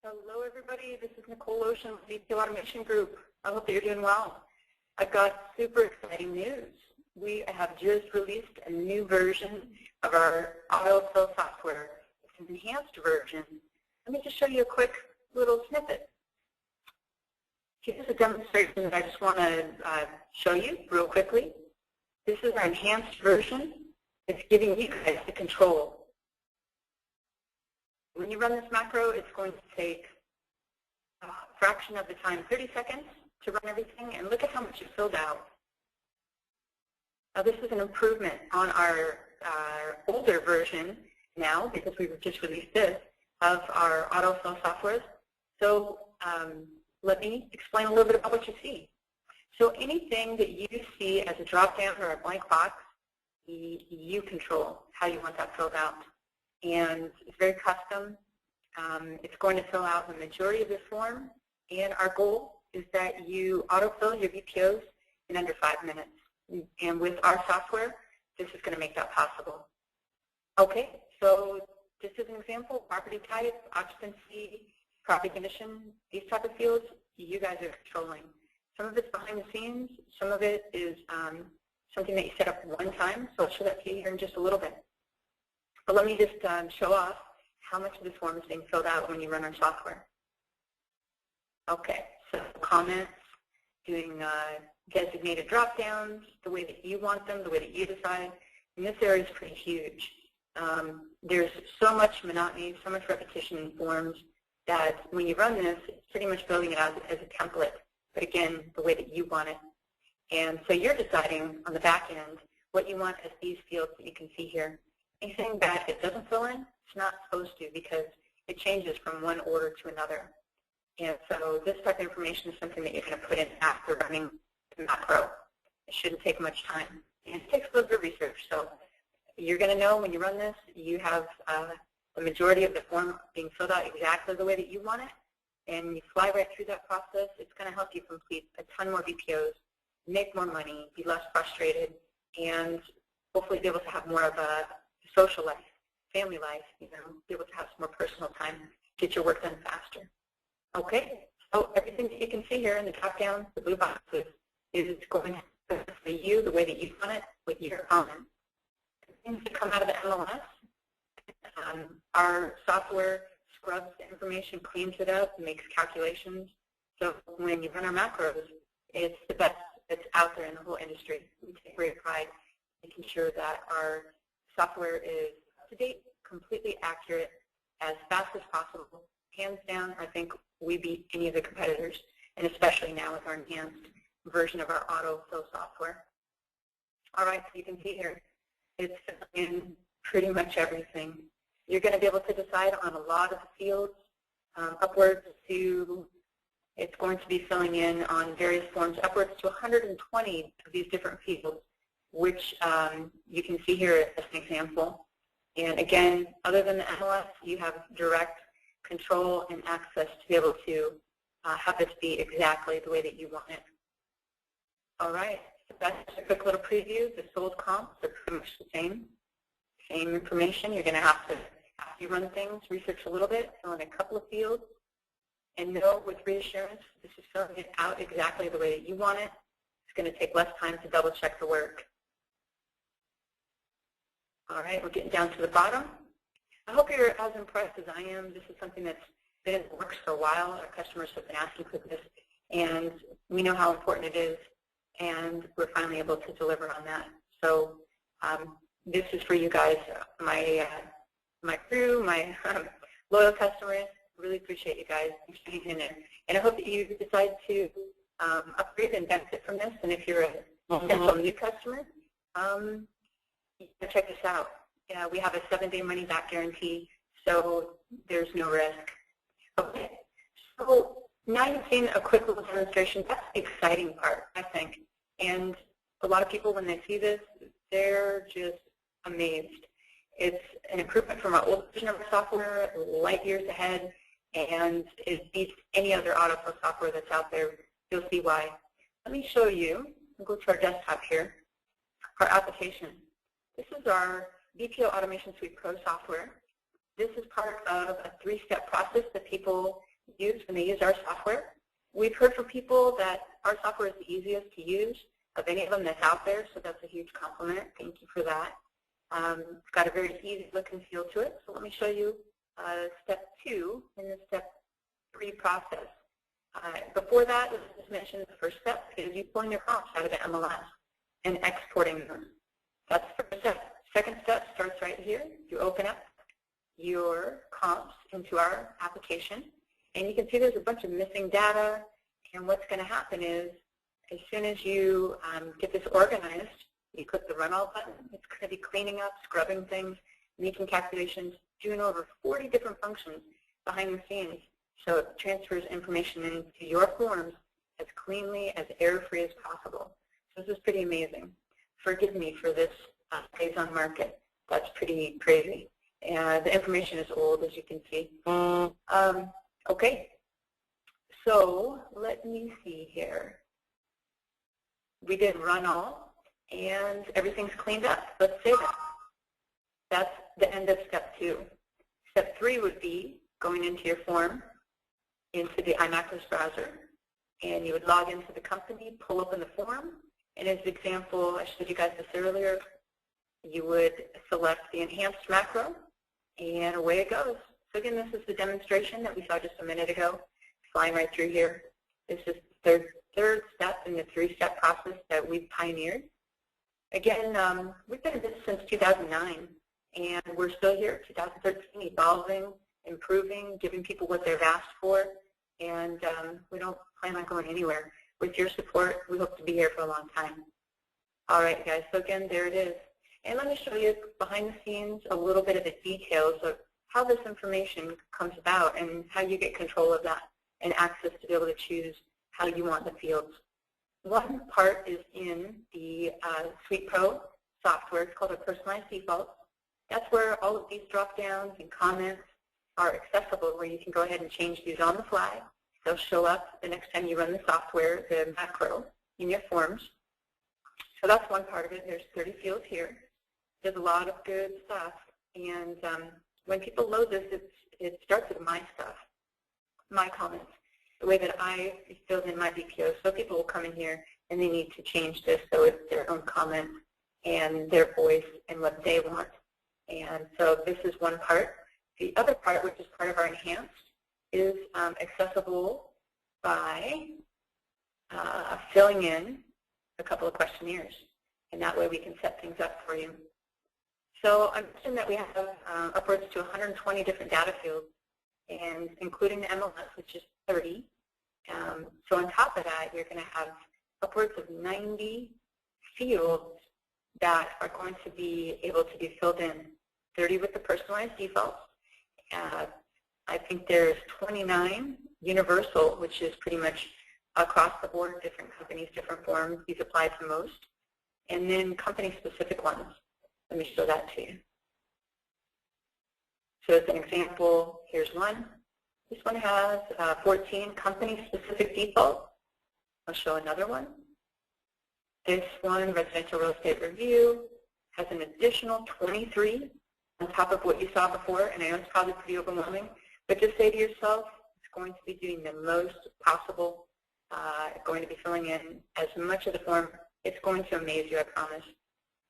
Hello, everybody. This is Nicole Ocean with BPO Automation Group. I hope that you're doing well. I've got super exciting news. We have just released a new version of our AutoFill software. It's an enhanced version. Let me just show you a quick little snippet. Here's a demonstration that I just want to show you real quickly. This is our enhanced version. It's giving you guys the control. When you run this macro, it's going to take a fraction of the time, 30 seconds, to run everything, and look at how much it filled out. Now, this is an improvement on our older version now, because we just released this, of our AutoFill software. So let me explain a little bit about what you see. So anything that you see as a drop-down or a blank box, you control how you want that filled out. And it's very custom. It's going to fill out the majority of this form, and our goal is that you autofill your BPOs in under 5 minutes. And with our software, this is going to make that possible. Okay, so just as an example, property type, occupancy, property condition, these type of fields, you guys are controlling. Some of it's behind the scenes. Some of it is something that you set up one time, so I'll show that to you here in just a little bit. But let me just show off how much of this form is being filled out when you run our software. Okay, so comments, doing designated drop-downs, the way that you want them, the way that you decide. And this area is pretty huge. There's so much monotony, so much repetition in forms that when you run this, it's pretty much building it out as a template. But again, the way that you want it. And so you're deciding on the back end what you want as these fields that you can see here. Anything that it doesn't fill in, it's not supposed to, because it changes from one order to another. And so this type of information is something that you're going to put in after running the macro. It shouldn't take much time. And it takes a little bit of research. So you're going to know when you run this, you have the majority of the form being filled out exactly the way that you want it. And you fly right through that process. It's going to help you complete a ton more BPOs, make more money, be less frustrated, and hopefully be able to have more of a social life, family life, be able to have some more personal time, get your work done faster. Okay, so everything that you can see here in the drop-down, the blue boxes, is going for you the way that you want it with your comment. Things that come out of the MLS, our software scrubs the information, cleans it up, makes calculations. So when you run our macros, it's the best that's out there in the whole industry. We take great pride in making sure that our software is up-to-date, completely accurate, as fast as possible. Hands down, I think we beat any of the competitors, and especially now with our enhanced version of our AutoFill software. All right, so you can see here, it's in pretty much everything. You're going to be able to decide on a lot of fields, upwards to, it's going to be filling in on various forms, upwards to 120 of these different fields, which you can see here as an example. And again, other than the MLS, you have direct control and access to be able to have this be exactly the way that you want it. All right, so that's just a quick little preview. The sold comps are pretty much the same information. You're going to have to, after you run things, research a little bit, fill in a couple of fields, and know with reassurance this is filling it out exactly the way that you want it. It's going to take less time to double check the work. All right, we're getting down to the bottom. I hope you're as impressed as I am. This is something that's been in the works for a while. Our customers have been asking for this, and we know how important it is, and we're finally able to deliver on that. So this is for you guys, my crew, my loyal customers. Really appreciate you guys hanging in there. And I hope that you decide to upgrade and benefit from this. And if you're a potential new customer, check this out. We have a 7-day money-back guarantee, so there's no risk. Okay, so now you've seen a quick little demonstration. That's the exciting part, I think. And a lot of people, when they see this, they're just amazed. It's an improvement from our old version of our software, light years ahead, and it beats any other AutoFill software that's out there. You'll see why. Let me show you. We'll go to our desktop here, our application. This is our BPO Automation Suite Pro software. This is part of a 3-step process that people use when they use our software. We've heard from people that our software is the easiest to use of any of them that's out there, so that's a huge compliment. Thank you for that. It's got a very easy look and feel to it. So let me show you step 2 in the step 3 process. Before that, as I just mentioned, the first step is you pulling your comps out of the MLS and exporting them. That's the first step. Second step starts right here. You open up your comps into our application, and you can see there's a bunch of missing data, and what's going to happen is as soon as you get this organized, you click the Run All button. It's going to be cleaning up, scrubbing things, making calculations, doing over 40 different functions behind the scenes, so it transfers information into your forms as cleanly, as error-free as possible. So this is pretty amazing. Forgive me for this days on market. That's pretty crazy. The information is old, as you can see. Okay, so let me see here. We did Run All, and everything's cleaned up. Let's save it. That's the end of step 2. Step 3 would be going into your form, into the iMacros browser, and you would log into the company, pull open the form, and as an example, I showed you guys this earlier, you would select the enhanced macro, and away it goes. So again, this is the demonstration that we saw just a minute ago, flying right through here. This is the third step in the 3-step process that we've pioneered. Again, we've been in this since 2009, and we're still here, 2013, evolving, improving, giving people what they've asked for, and we don't plan on going anywhere. With your support, we hope to be here for a long time. All right, guys, so again, there it is. And let me show you behind the scenes a little bit of the details of how this information comes about and how you get control of that and access to be able to choose how you want the fields. One part is in the Suite Pro software. It's called a personalized default. That's where all of these drop-downs and comments are accessible, where you can go ahead and change these on the fly. They'll show up the next time you run the software, the macro, in your forms. So that's one part of it. There's 30 fields here. There's a lot of good stuff. And when people load this, it starts with my stuff, my comments, the way that I filled in my BPO. So people will come in here and they need to change this so it's their own comment and their voice and what they want. And so this is one part. The other part, which is part of our enhanced, is accessible by filling in a couple of questionnaires. And that way we can set things up for you. So I mentioned that we have upwards to 120 different data fields, and including the MLS, which is 30. So on top of that, you're going to have upwards of 90 fields that are going to be able to be filled in, 30 with the personalized defaults. I think there's 29 universal, which is pretty much across the board, different companies, different forms. These apply to most. And then company-specific ones. Let me show that to you. So as an example, here's one. This one has 14 company-specific defaults. I'll show another one. This one, residential real estate review, has an additional 23 on top of what you saw before, and I know it's probably pretty overwhelming, but just say to yourself, it's going to be doing the most possible, going to be filling in as much of the form. It's going to amaze you, I promise.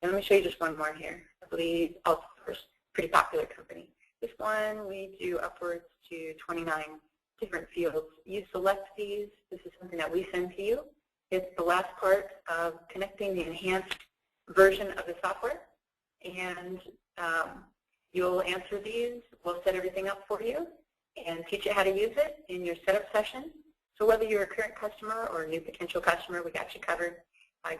And let me show you just one more here. I believe AutoFill, pretty popular company. This one, we do upwards to 29 different fields. You select these. This is something that we send to you. It's the last part of connecting the enhanced version of the software. And you'll answer these. We'll set everything up for you and teach you how to use it in your setup session. So whether you're a current customer or a new potential customer, we got you covered.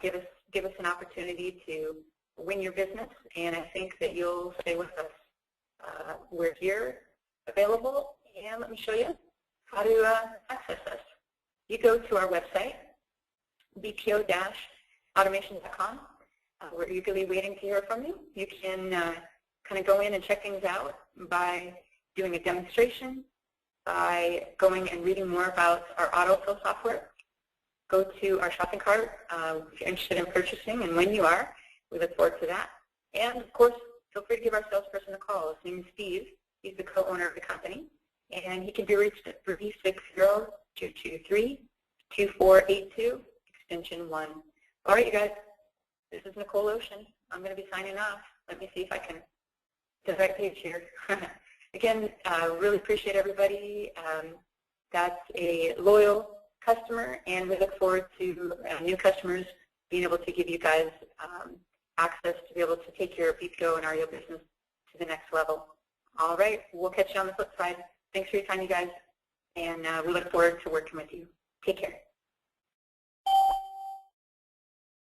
Give us an opportunity to win your business, and I think that you'll stay with us. We're here, available, and let me show you how to access us. You go to our website, bpo-automation.com. We're eagerly waiting to hear from you. You can kind of go in and check things out by doing a demonstration, by going and reading more about our AutoFill software. Go to our shopping cart if you're interested in purchasing, and when you are, we look forward to that. And, of course, feel free to give our salesperson a call. His name is Steve. He's the co-owner of the company. and he can be reached at 360-223-2482, extension 1. All right, you guys, this is Nicole Ocean. I'm going to be signing off. Let me see if I can get the right page here. Again, really appreciate everybody. That's a loyal customer, and we look forward to new customers being able to give you guys access to be able to take your BPO and REO business to the next level. All right, we'll catch you on the flip side. Thanks for your time, you guys, and we look forward to working with you. Take care.